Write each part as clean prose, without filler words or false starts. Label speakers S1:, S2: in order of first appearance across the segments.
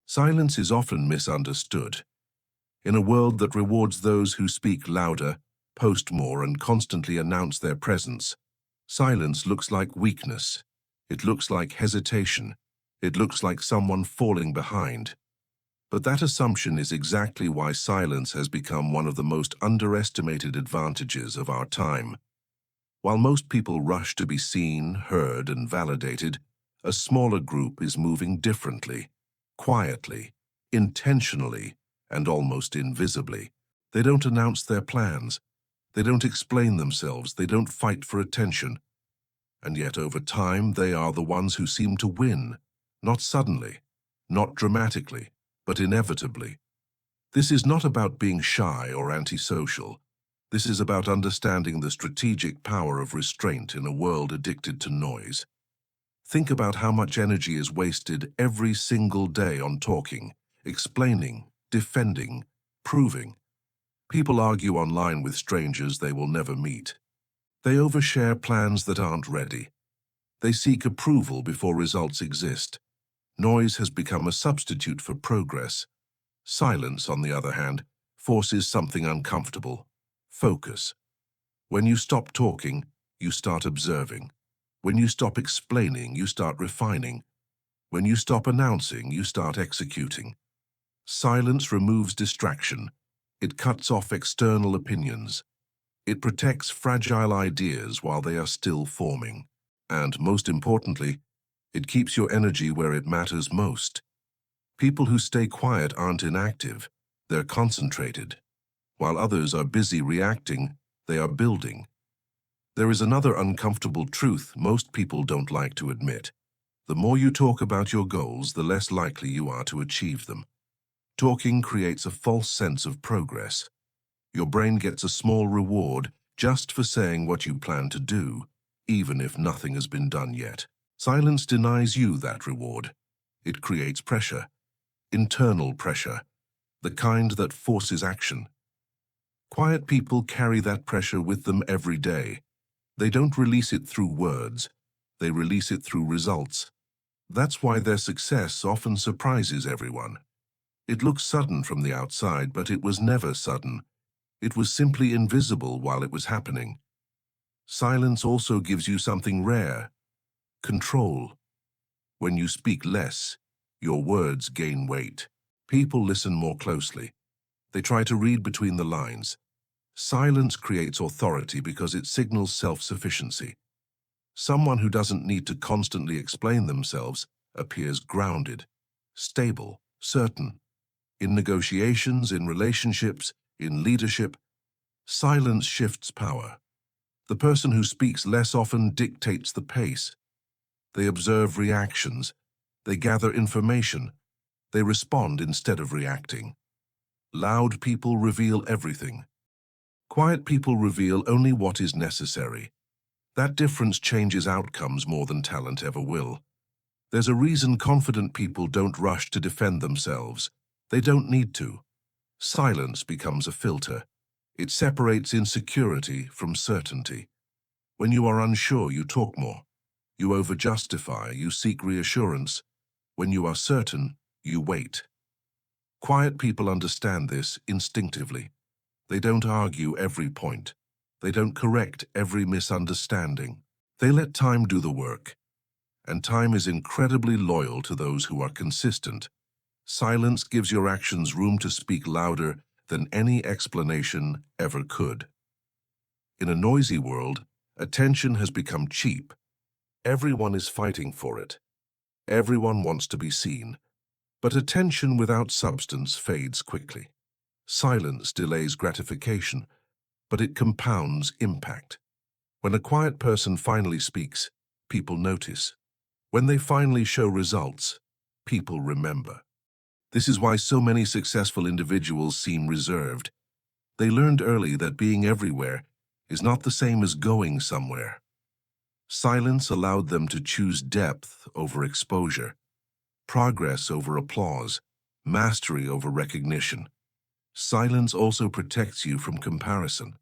S1: Silence is often misunderstood. In a world that rewards those who speak louder, post more, and constantly announce their presence, silence looks like weakness. It looks like hesitation. It looks like someone falling behind. But that assumption is exactly why silence has become one of the most underestimated advantages of our time. While most people rush to be seen, heard, and validated, a smaller group is moving differently, quietly, intentionally, and almost invisibly. They don't announce their plans. They don't explain themselves. They don't fight for attention. And yet over time, they are the ones who seem to win, not suddenly, not dramatically, but inevitably. This is not about being shy or antisocial. This is about understanding the strategic power of restraint in a world addicted to noise. Think about how much energy is wasted every single day on talking, explaining, defending, proving. People argue online with strangers they will never meet. They overshare plans that aren't ready. They seek approval before results exist. Noise has become a substitute for progress. Silence, on the other hand, forces something uncomfortable: focus. When you stop talking, you start observing. When you stop explaining, you start refining. When you stop announcing, you start executing. Silence removes distraction. It cuts off external opinions. It protects fragile ideas while they are still forming. And most importantly, it keeps your energy where it matters most. People who stay quiet aren't inactive, they're concentrated. While others are busy reacting, they are building. There is another uncomfortable truth most people don't like to admit. The more you talk about your goals, the less likely you are to achieve them. Talking creates a false sense of progress. Your brain gets a small reward just for saying what you plan to do, even if nothing has been done yet. Silence denies you that reward. It creates pressure, internal pressure, the kind that forces action. Quiet people carry that pressure with them every day. They don't release it through words. They release it through results. That's why their success often surprises everyone. It looks sudden from the outside, but it was never sudden. It was simply invisible while it was happening. Silence also gives you something rare: control. When you speak less, your words gain weight. People listen more closely. They try to read between the lines. Silence creates authority because it signals self-sufficiency. Someone who doesn't need to constantly explain themselves appears grounded, stable, certain. In negotiations, in relationships, in leadership, silence shifts power. The person who speaks less often dictates the pace. They observe reactions. They gather information. They respond instead of reacting. Loud people reveal everything. Quiet people reveal only what is necessary. That difference changes outcomes more than talent ever will. There's a reason confident people don't rush to defend themselves. They don't need to. Silence becomes a filter. It separates insecurity from certainty. When you are unsure, you talk more. You over-justify, you seek reassurance. When you are certain, you wait. Quiet people understand this instinctively. They don't argue every point. They don't correct every misunderstanding. They let time do the work. And time is incredibly loyal to those who are consistent. Silence gives your actions room to speak louder than any explanation ever could. In a noisy world, attention has become cheap. Everyone is fighting for it. Everyone wants to be seen. But attention without substance fades quickly. Silence delays gratification, but it compounds impact. When a quiet person finally speaks, people notice. When they finally show results, people remember. This is why so many successful individuals seem reserved. They learned early that being everywhere is not the same as going somewhere. Silence allowed them to choose depth over exposure, progress over applause, mastery over recognition. Silence also protects you from comparison.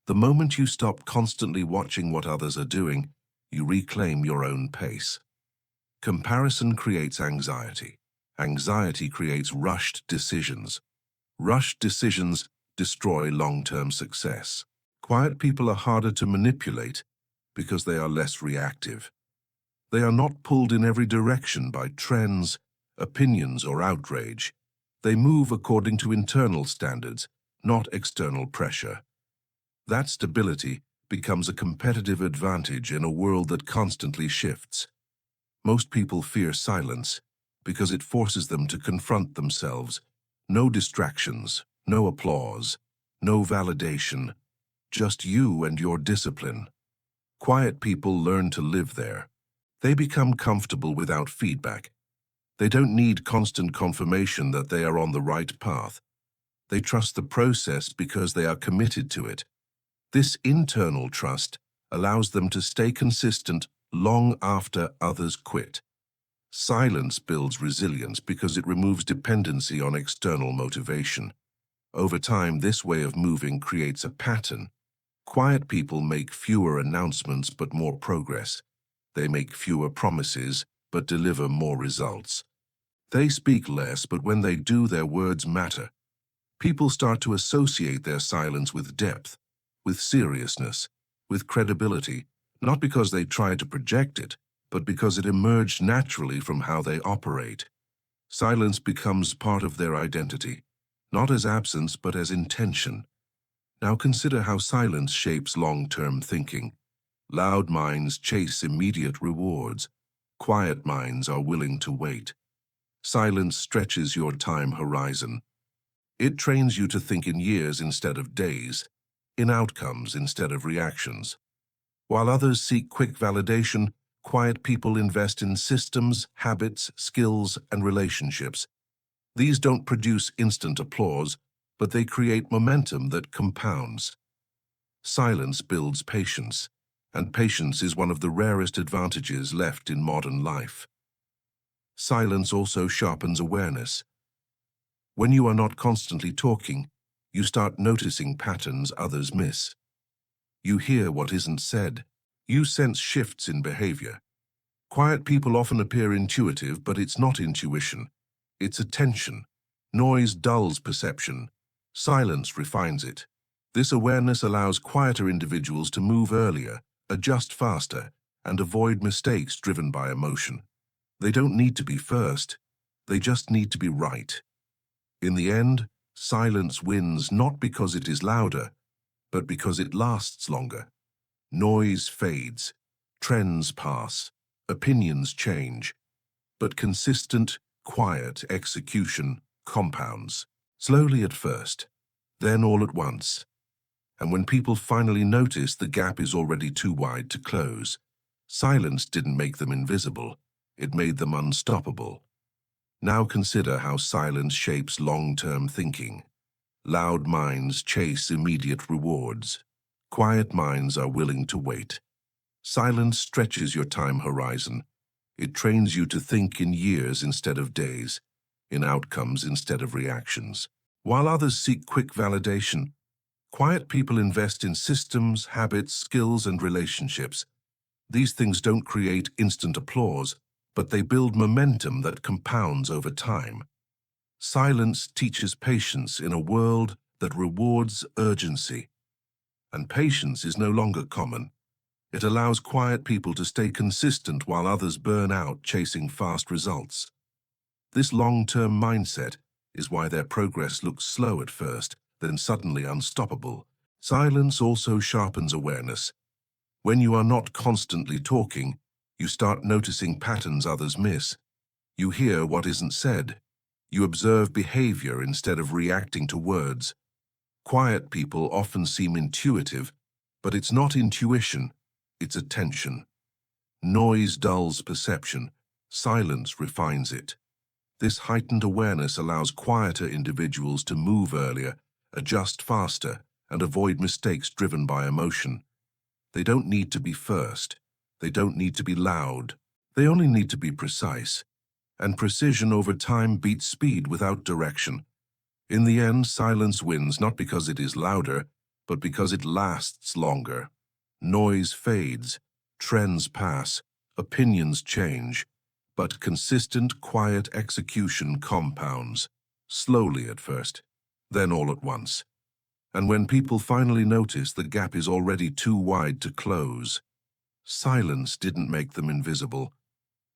S1: The moment you stop constantly watching what others are doing, you reclaim your own pace. Comparison creates anxiety. Anxiety creates rushed decisions. Rushed decisions destroy long-term success. Quiet people are harder to manipulate because they are less reactive. They are not pulled in every direction by trends, opinions, or outrage. They move according to internal standards, not external pressure. That stability becomes a competitive advantage in a world that constantly shifts. Most people fear silence because it forces them to confront themselves. No distractions, no applause, no validation, just you and your discipline. Quiet people learn to live there. They become comfortable without feedback. They don't need constant confirmation that they are on the right path. They trust the process because they are committed to it. This internal trust allows them to stay consistent long after others quit. Silence builds resilience because it removes dependency on external motivation. Over time, this way of moving creates a pattern. Quiet people make fewer announcements but more progress. They make fewer promises but deliver more results. They speak less, but when they do, their words matter. People start to associate their silence with depth, with seriousness, with credibility, not because they try to project it, but because it emerged naturally from how they operate. Silence becomes part of their identity, not as absence but as intention. Now consider how silence shapes long-term thinking. Loud minds chase immediate rewards. Quiet minds are willing to wait. Silence stretches your time horizon. It trains you to think in years instead of days, in outcomes instead of reactions. While others seek quick validation, quiet people invest in systems, habits, skills, and relationships. These don't produce instant applause, but they create momentum that compounds. Silence builds patience, and patience is one of the rarest advantages left in modern life. Silence also sharpens awareness. When you are not constantly talking, you start noticing patterns others miss. You hear what isn't said. You sense shifts in behavior. Quiet people often appear intuitive, but it's not intuition. It's attention. Noise dulls perception. Silence refines it. This awareness allows quieter individuals to move earlier, adjust faster, and avoid mistakes driven by emotion. They don't need to be first. They just need to be right. In the end, silence wins not because it is louder, but because it lasts longer. Noise fades, trends pass, opinions change, but consistent, quiet execution compounds, slowly at first, then all at once. And when people finally notice the gap is already too wide to close, silence didn't make them invisible, it made them unstoppable. Now consider how silence shapes long-term thinking. Loud minds chase immediate rewards. Quiet minds are willing to wait. Silence stretches your time horizon. It trains you to think in years instead of days, in outcomes instead of reactions. While others seek quick validation, quiet people invest in systems, habits, skills, and relationships. These things don't create instant applause, but they build momentum that compounds over time. Silence teaches patience in a world that rewards urgency. And patience is no longer common. It allows quiet people to stay consistent while others burn out chasing fast results. This long-term mindset is why their progress looks slow at first, then suddenly unstoppable. Silence also sharpens awareness. When you are not constantly talking, you start noticing patterns others miss. You hear what isn't said. You observe behavior instead of reacting to words. Quiet people often seem intuitive, but it's not intuition, it's attention. Noise dulls perception, silence refines it. This heightened awareness allows quieter individuals to move earlier, adjust faster, and avoid mistakes driven by emotion. They don't need to be first. They don't need to be loud. They only need to be precise. And precision over time beats speed without direction. In the end, silence wins not because it is louder, but because it lasts longer. Noise fades, trends pass, opinions change, But consistent, quiet execution compounds, slowly at first, then all at once. And when people finally notice the gap is already too wide to close, silence didn't make them invisible,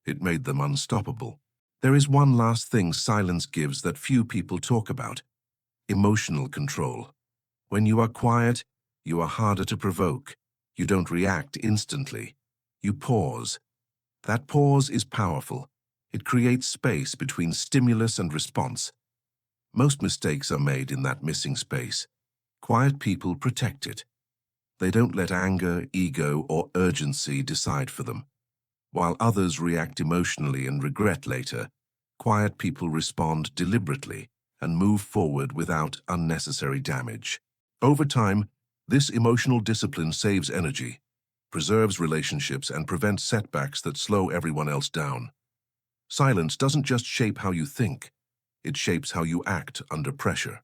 S1: it made them unstoppable. There is one last thing silence gives that few people talk about: emotional control. When you are quiet, you are harder to provoke. You don't react instantly. You pause. That pause is powerful. It creates space between stimulus and response. Most mistakes are made in that missing space. Quiet people protect it. They don't let anger, ego, or urgency decide for them. While others react emotionally and regret later, quiet people respond deliberately and move forward without unnecessary damage. Over time, this emotional discipline saves energy, preserves relationships, and prevents setbacks that slow everyone else down. Silence doesn't just shape how you think, it shapes how you act under pressure.